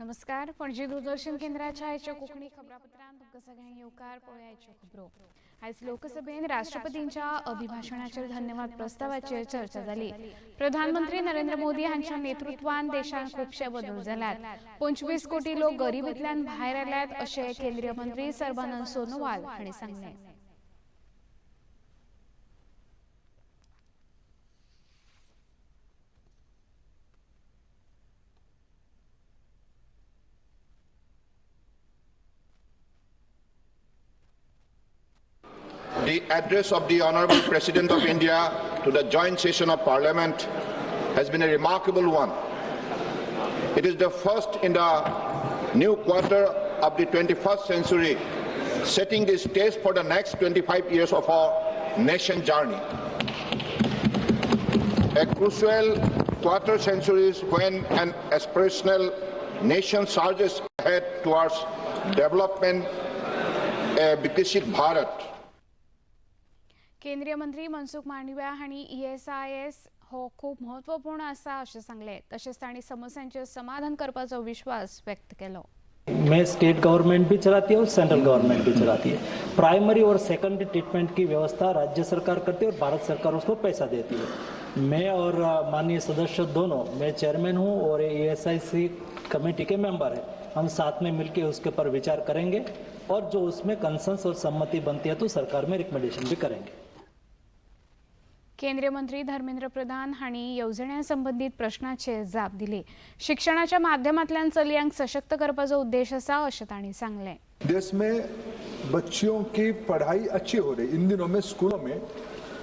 नमस्कार. पणजी दूरदर्शन केंद्राच्या आयच्या कोकणी खबरापत्रांत तुमकां सगळ्यांक येवकार. पळोवयाच्यो खबरो. आयज लोकसभेन राष्ट्रपतींच्या अभिभाशणाचेर धन्यवाद प्रस्तावाचेर चर्चा जाली. प्रधानमंत्री नरेंद्र मोदी हांच्या नेतृत्वान देशांत खुबशे बदल जाल्यात. 25 कोटी लोक गरिबींतल्यान भायर आल्यात अशें केंद्रीय मंत्री सर्बानंद सोनोवाल हांणी सांगलें. The address of the Honourable President of India to the joint session of Parliament has been a remarkable one. It is the first in the new quarter of the 21st century, setting the stage for the next 25 years of our nation journey. A crucial quarter century when an aspirational nation surges ahead towards development, a Viksit Bharat. केंद्रीय मंत्री मनसुख मांडविया हांणी ESIS हो खूप महत्वपूर्ण आसा अशें सांगलें. तशेंच तांणी समस्यांचें समाधान करपाचो विश्वास व्यक्त केलो. में स्टेट गवर्नमेंट भी चलाती है और सेंट्रल गवर्नमेंट भी चलाती है. प्राइमरी और सेकेंडरी ट्रीटमेंट की व्यवस्था राज्य सरकार करती है और भारत सरकार उसको पैसा देती है. मैं और माननीय सदस्य दोनों, मैं चेयरमैन हूँ और ESIC कमेटी के मेंबर हैं. हम साथ में मिलकर उसके ऊपर विचार करेंगे और जो उसमें कंसेंसस और सम्मति बनती है तो सरकार में रिकमेंडेशन भी करेंगे. केंद्रीय मंत्री धर्मेंद्र प्रधान हांणी येवजण्यांसंबंधीत प्रश्नांचे जाप दिले. शिक्षणाच्या माध्यमांतल्यान चलयांक सशक्त करपाचो उद्देश आसा अशें तांणी सांगलें. देश में बच्चियों की पढ़ाई अच्छी हो रही. इन दिनों में स्कूलों में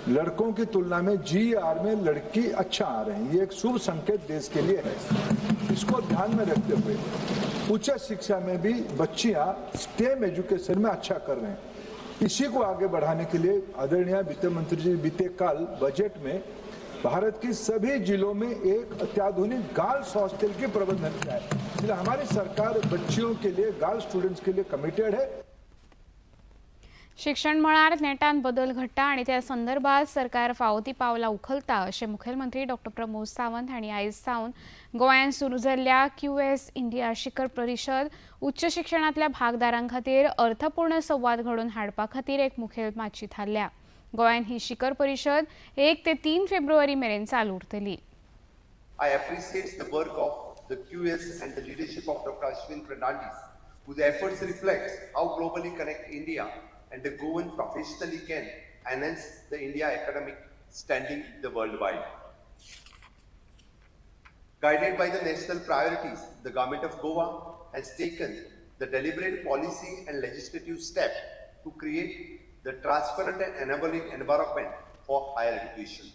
लड़कों की तुलना में GR में लड़की अच्छा आ रहे हैं. ये एक शुभ संकेत देश के लिए है. इसको ध्यान में रखते हुए उच्च शिक्षा में भी बच्चियां स्टेम एजुकेशन में अच्छा कर रहे हैं. इसी को आगे बढ़ाने के लिए आदरणीय वित्त मंत्री जी बीते काल बजट में भारत की सभी जिलों में एक अत्याधुनिक गर्ल्स हॉस्टल की प्रबंधन किया है. इसलिए हमारी सरकार बच्चियों के लिए, गर्ल्स स्टूडेंट्स के लिए कमिटेड है. शिक्षण मळार नेटान बदल घडटा आनी त्या संदर्भात सरकार फावो ती पावलां उखलता अशें मुखेलमंत्री डॉ. प्रमोद सावंत हांणी आयज सावन गोंयांत सुरू जाल्ल्या QS इंडिया शिखर परिशद उच्च शिक्षणांतल्या भागदारां खातीर अर्थपूर्ण संवाद घडोवन हाडपा खातीर एक मुखेल माची थारल्या. गोंयांत ही शिखर परिशद 1 ते 3 फेब्रुवारी मेरेन चालू उरतली. I appreciate the work of the QS and the leadership of Dr. Ashwin Fernandes, whose efforts reflect how globally connect India and the Goan professionally can enhance the India academic standing the worldwide. Guided by the national priorities, the government of Goa has taken the deliberate policy and legislative step to create the transparent and enabling environment for higher education.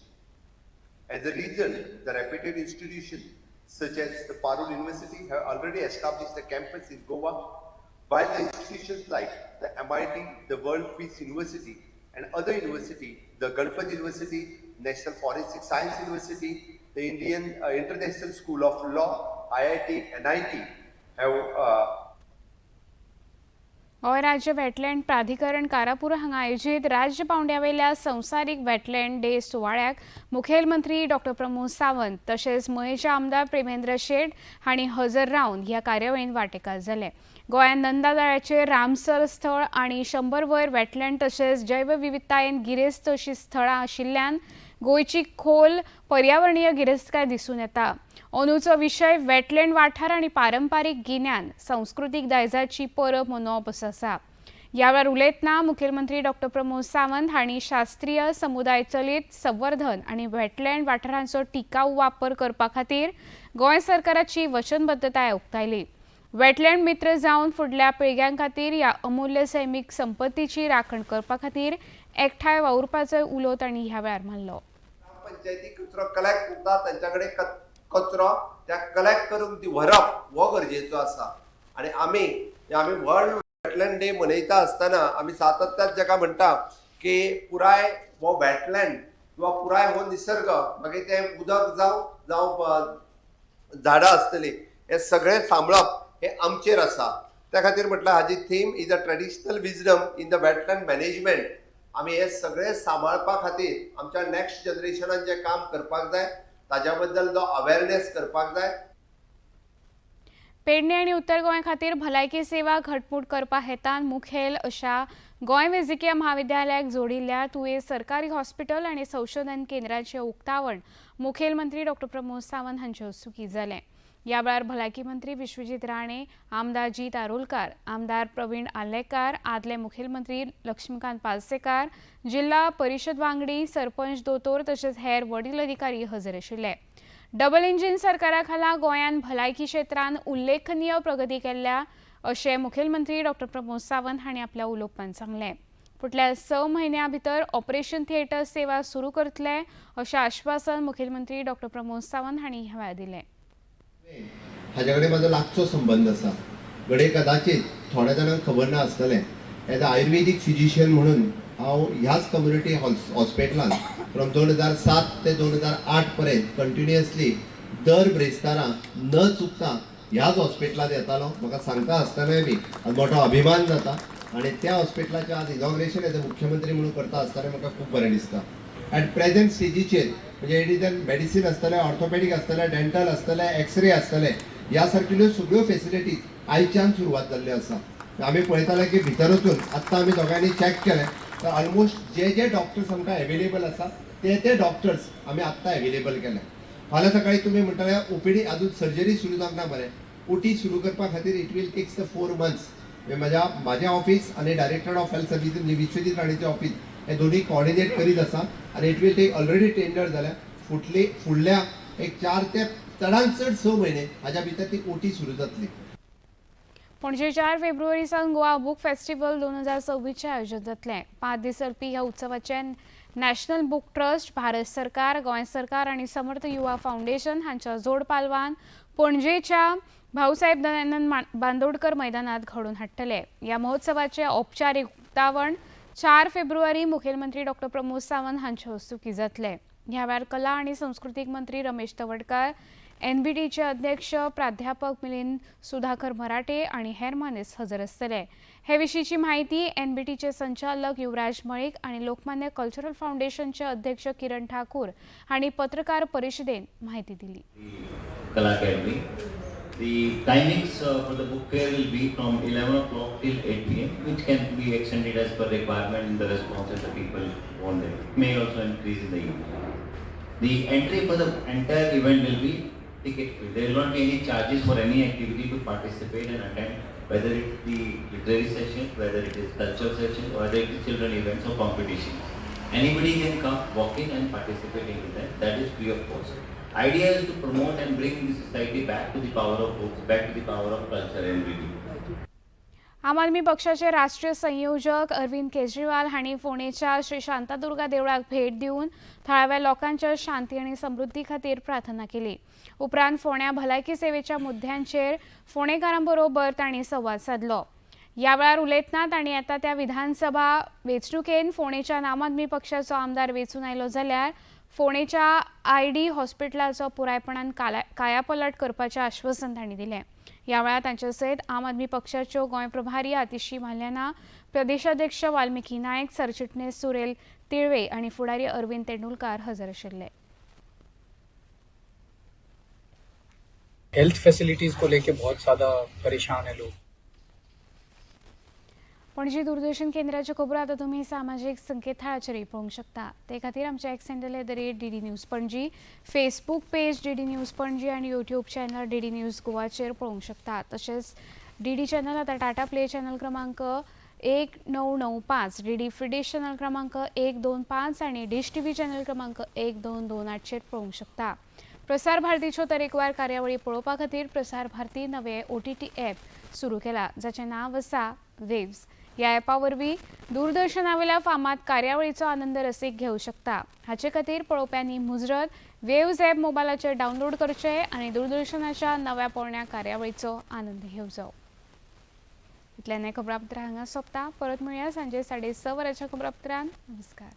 As a result, the reputed institutions such as the Parul University have already established a campus in Goa, while the institutions like the MIT, the World Peace University, and other universities, the Ganpati University, National Forensic Science University, the Indian International School of Law, IIT, NIT, have Goa राज्य wetland प्राधिकरण कारापूर हांगा आयोजीत राज्य पावंड्यावेल्या संवसारीक wetland day सुवाळ्याक मुखेलमंत्री डॉ. प्रमोद सावंत तशेंच मयेचे आमदार प्रेमेंद्र शेट हांणी हजर रावन ह्या कार्यावळींत वांटेकार जाले. गोंयांत नंदादळाचेर रामसर स्थळ आनी 100 वयर वेटलँड तशेंच जैवविविधतायेन गिरेस्त अशीं स्थळां आशिल्ल्यान गोंयची खोल पर्यावरणीय गिरेस्तकाय दिसून येता. अंदूचो विशय वेटलँड वाठार आनी पारंपारीक गिन्यान संस्कृतीक दायजाची परब मनोवप असो आसा. ह्या वेळार उलयतना मुखेलमंत्री डॉ. प्रमोद सावंत हांणी शास्त्रीय समुदाय चलीत संवर्धन आनी वेटलँड वाठारांचो टिकाऊ वापर करपा खातीर गोंय सरकाराची वचनबद्धताय उक्तायली. वेटलँड मित्र जावन फुडल्या पिळग्यां खातीर ह्या अमूल्य सैमीक संपत्तीची राखण करपा खातीर एकठांय वावुरपाचो उलो तांणी ह्या वेळार मारलो. पंचायती कचरो कलेक्ट करता, त्यांच्याकडे कचरो त्या कलेक्ट करून ती व्हरप हो गरजेचो आसा. आणि आम्ही वर्ल्ड वेटलँड डे मनयता आसतना आम्ही सातत्यान जाका म्हणटा की पुराय हो वेटलँड किंवा पुराय हो निसर्ग मागीर ते उदक जावं झाडां आसतली हे सगळे सांबाळप हे आमचेर आसा. त्या खातीर म्हटल्यार हाजी theme is a traditional wisdom in the wetland management. आमी हे सगळे सांबाळपा खातीर आमच्या नेक्स्ट जनरेशनान जे काम करपाक जाय ताज्या बद्दल जो अवेअरनेस करपाक जाय. पेडणे आणि उत्तर गोंय खातीर भलायकी सेवा घटमूट करपा हेतान मुखेल अशा गोंय वैजकीय महाविद्यालयाक जोडिल्ल्या तुवें सरकारी हॉस्पिटल आनी संशोधन केंद्राचें उक्तावण मुखेलमंत्री डॉ प्रमोद सावंत हांचे हस्तुकीं जालें. ह्या वेळार भलायकी मंत्री विश्वजीत राणे, आमदार जीत आरोलकार, आमदार प्रवीण आल्लेकार, आदले मुखेलमंत्री लक्ष्मीकांत पार्सेकार, जिल्हा परिशद वांगडी, सरपंच दोतोर तशेंच हेर वडील अधिकारी हजर आशिल्ले. डबल इंजिन सरकारा खाला गोंयान भलायकी क्षेत्रांत उल्लेखनीय प्रगती केल्या अशें मुखेलमंत्री डॉ प्रमोद सावंत हांणी आपल्या उलोवपांत सांगलें. फुडल्या 6 म्हयन्यां भितर ऑपरेशन थिएटर सेवा सुरू करतले अशें आश्वासन मुखेलमंत्री डॉ प्रमोद सावंत हांणी ह्या वेळार दिलें. हाजे कडेन म्हाजो लागचो संबंध आसा. घडये कदाचित थोड्या जाणांक खबर ना आसतलें, एज अ आयुर्वेदीक फिजिशियन म्हणून हांव ह्याच कम्युनिटी हॉस्पिटलांत फ्रॉम 2007 ते 2008 पर्यंत कंटिन्युअसली दर ब्रेस्तारा न चुकता ह्याच हॉस्पिटलांत येतालो. म्हाका सांगता आसतनाय बी मोठो अभिमान जाता आनी त्या हॉस्पिटलाचें आज इनॉग्रेशन एज अ मुख्यमंत्री म्हणून करता आसतना म्हाका खूब बरें दिसता. ॲट प्रेझेंट स्टेजीचेर म्हणजे इट मेडिसीन आसतलें, ऑर्थोपेडीक आसतलें, डेंटल आसतलें, एक्सरे आसतलें, ह्या सारकिल्यो सगळ्यो फेसिलिटीज आयच्यान सुरवात जाल्ल्यो आसा. आमी पळयताले की भितर वचून आत्तां आमी दोगांनी चॅक केलें तर ऑलमोस्ट जे डॉक्टर्स आमकां अवेलेबल आसा ते डॉक्टर्स आमी आत्तां अवेलेबल केले. फाल्यां सकाळी तुमी म्हणटले ओपीडी अजून सर्जरी सुरू जावंक ना बरें, ओटी सुरू करपा खातीर it will takes the 4 months. म्हाजें ऑफिस आनी director of health services Vishwajit राणेचें ऑफिस हे दोन्ही कोऑर्डिनेट करीत आसा आनी it will take already tender जाल्या फुडल्या एक 4 ते चडांत चड 6 म्हयने हाज्या भितर ती ओटी सुरू जातली. पणजे 4 फेब्रुवारी सावन गोवा बूक फेस्टिवल 2026 आयोजन जातलें. 5 दीस चलपी ह्या उत्सवाचें नॅशनल बुक ट्रस्ट, भारत सरकार, गोंय सरकार आनी समर्थ युवा फाउंडेशन हांच्या जोड पालवान पणजेच्या भाऊसाहेब दयानंद बांदोडकर मैदानात घडोवन हाडटले. ह्या महोत्सवाचें औपचारीक उक्तावण 4 फेब्रुवारी मुखेलमंत्री डॉ प्रमोद सावंत हांचे हस्तुकीं जातलें. ह्या वेळार कला आनी संस्कृतीक मंत्री रमेश तवडकार, एनबीटीचे अध्यक्ष प्राध्यापक मिलिंद सुधाकर मराठे आनी हेर मानेस्त हजर आसतले. हे विशींची म्हायती एनबीटीचे संचालक युवराज मळीक आनी लोकमान्य कल्चरल फाउंडेशनचे अध्यक्ष किरण ठाकूर हांणी पत्रकार परिशदेंत म्हायती दिली. Kala Academy. The timings for the book fair will be from 11 o'clock till 8 p.m. which can be extended as per requirement in the responses the people want them. May also increase in the evening. The entry for the entire event will be ticket free. There will not be any charges for any activity to participate and attend, whether it's the literary session, whether it is cultural session, or whether it is children events or competitions. Anybody can come, walk in and participate in that. That is free of cost. Idea is to promote and bring the society back to the power of books, back to the power of culture and reading. आम आदमी पक्षाचे राष्ट्रीय संयोजक अरविंद केजरीवाल हांणी फोंडेच्या श्री शांतादुर्गा देवळाक भेट दिवन थळाव्या लोकांच्या शांती आनी समृद्धी खातीर प्रार्थना केली. उपरांत फोंड्या भलायकी सेवेच्या मुद्द्यांचेर फोंडेकारां बरोबर तांणी संवाद साधलो. ह्या वेळार उलयतना तांणी येता त्या विधानसभा वेंचणुकेन फोंडेच्या आम आदमी पक्षाचो आमदार वेंचून आयलो जाल्यार फोंडेच्या आयडी हॉस्पिटलाचो पुरायपणान कायापलट करपाचें आश्वासन तांणी दिलें. ह्या वेळार तांचे सयत आम आदमी पक्षाच्यो गोंय प्रभारी आतिशी माल्याना, प्रदेशाध्यक्ष वाल्मिकी नायक, सरचिटणीस सुरेल तिळवे आनी फुडारी अरविंद तेंडुलकार हजर आशिल्ले. हेल्थ फैसिलिटीज को लेके बहुत ज़्यादा परेशान है लोग. पणजी दूरदर्शन केंद्राच्यो खबरो आतां तुमी सामाजीक संकेतथळाचेरय पळोवंक शकता. ते खातीर आमच्या x handle @DD news Panaji, Facebook page DD news Panaji आनी यूट्यूब चॅनल DD न्यूज गोवाचेर पळोवंक शकता. तशेंच DD चॅनल आतां टाटा प्ले चॅनल क्रमांक 1995, DD फ्री डिश चॅनल क्रमांक 125 आनी डिश TV चॅनल क्रमांक 1228 चेर पळोवंक शकता. प्रसार भारतीच्यो तरेकवार कार्यावळी पळोवपा खातीर प्रसार भारती नवें OTT ॲप सुरू केला, जाचें नांव आसा वेव्स. ह्या ॲपा वरवीं दूरदर्शना वयल्या फामाद कार्यावळीचो आनंद रसीक घेवंक शकता. हाचे खातीर पळोवप्यांनी मुजरत वेव्स ॲप मोबायलाचेर डावनलोड करचें आनी दूरदर्शनाच्या नव्या पोरण्या कार्यावळीचो आनंद घेवचो. इतल्यान खबरापत्र हांगा सोंपता. परत मेळुया सांजे 6:30 वरांच्या खबरापत्रांत. नमस्कार.